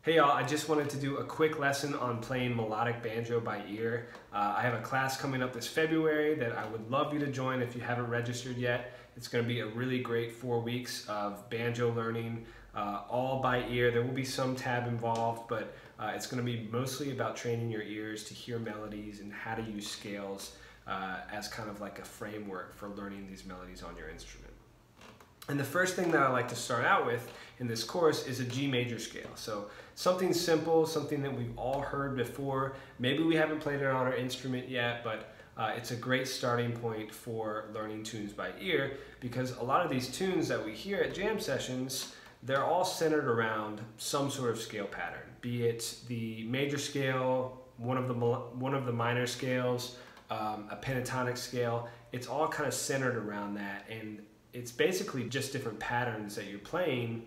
Hey y'all, I just wanted to do a quick lesson on playing melodic banjo by ear. I have a class coming up this February that I would love you to join if you haven't registered yet. It's going to be a really great 4 weeks of banjo learning, all by ear. There will be some tab involved, but it's going to be mostly about training your ears to hear melodies and how to use scales as kind of like a framework for learning these melodies on your instrument. And the first thing that I like to start out with in this course is a G major scale. So something simple, something that we've all heard before. Maybe we haven't played it on our instrument yet, but it's a great starting point for learning tunes by ear, because a lot of these tunes that we hear at jam sessions, they're all centered around some sort of scale pattern, be it the major scale, one of the minor scales, a pentatonic scale. It's all kind of centered around that, and it's basically just different patterns that you're playing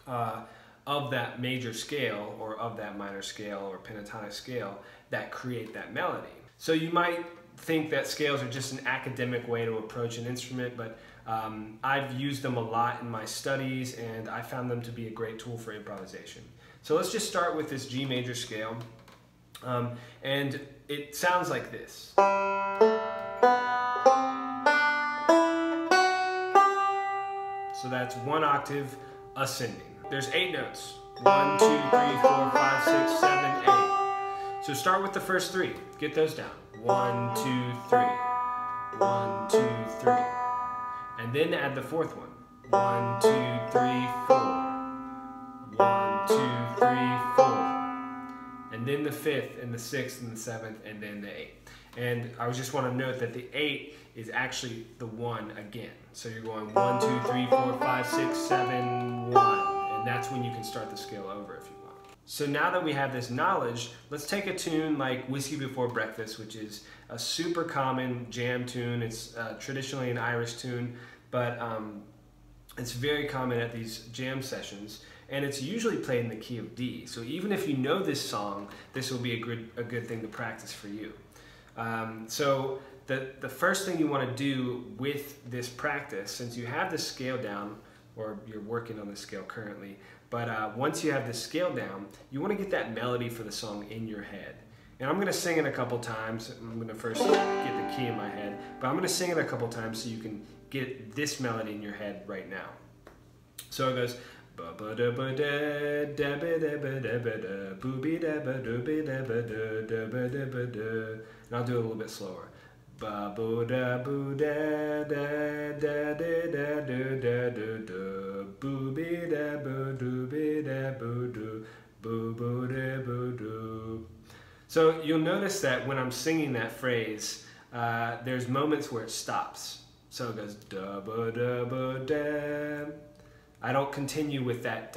of that major scale or of that minor scale or pentatonic scale that create that melody. So you might think that scales are just an academic way to approach an instrument, but I've used them a lot in my studies and I found them to be a great tool for improvisation. So let's just start with this G major scale, and it sounds like this. So that's one octave ascending. There's 8 notes. 1, 2, 3, 4, 5, 6, 7, 8. So start with the first 3. Get those down. 1, 2, 3. 1, 2, 3. And then add the fourth one. 1, 2, 3, 4. 1, 2, 3, 4. And then the 5th and the 6th and the 7th and then the 8th. And I just want to note that the 8 is actually the 1 again. So you're going 1, 2, 3, 4, 5, 6, 7, 1. And that's when you can start the scale over if you want. So now that we have this knowledge, let's take a tune like Whiskey Before Breakfast, which is a super common jam tune. It's traditionally an Irish tune, but it's very common at these jam sessions. And it's usually played in the key of D. So even if you know this song, this will be a good thing to practice for you. So the first thing you want to do with this practice, since you have the scale down, or you're working on the scale currently, but once you have the scale down, you want to get that melody for the song in your head. And I'm going to sing it a couple times. I'm going to first get the key in my head, but I'm going to sing it a couple times so you can get this melody in your head right now. So it goes, and I'll do it a little bit slower. So you'll notice that when I'm singing that phrase, there's moments where it stops. So it goes da ba da ba da. I don't continue with that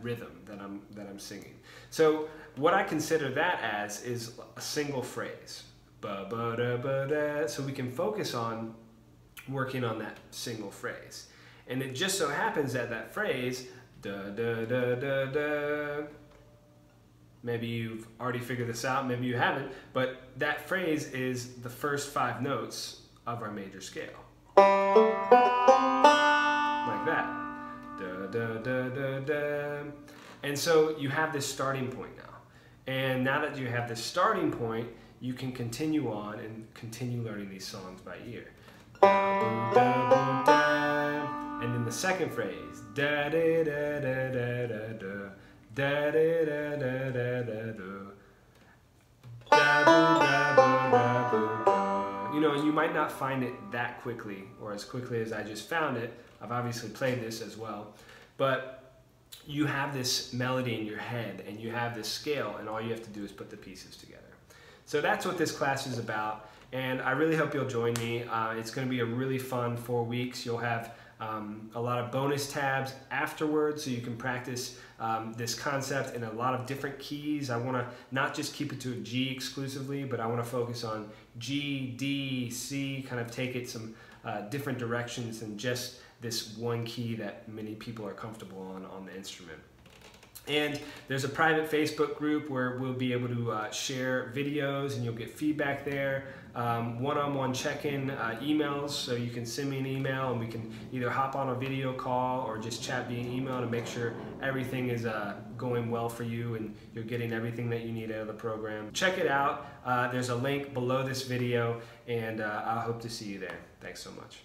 rhythm that I'm singing. So what I consider that as is a single phrase. Ba ba da ba da. So we can focus on working on that single phrase. And it just so happens that that phrase, da da da da da. Maybe you've already figured this out, maybe you haven't, but that phrase is the first 5 notes of our major scale. Like that. Da, da, da, da, da. And so you have this starting point now. And now that you have this starting point, you can continue on and continue learning these songs by ear. Da, da, da, da. And then the second phrase. Da, da, da, da, da, da, da. Da, da, da, da, da, da, da. Da, da, da, da, da, da. You know, you might not find it that quickly or as quickly as I just found it. I've obviously played this as well, but you have this melody in your head and you have this scale, and all you have to do is put the pieces together. So that's what this class is about, and I really hope you'll join me. It's going to be a really fun 4 weeks. You'll have a lot of bonus tabs afterwards, so you can practice this concept in a lot of different keys. I want to not just keep it to a G exclusively, but I want to focus on G, D, C, kind of take it some different directions than just this one key that many people are comfortable on the instrument. And there's a private Facebook group where we'll be able to share videos and you'll get feedback there. One-on-one check-in emails, so you can send me an email and we can either hop on a video call or just chat via email to make sure everything is going well for you and you're getting everything that you need out of the program. Check it out. There's a link below this video, and I hope to see you there. Thanks so much.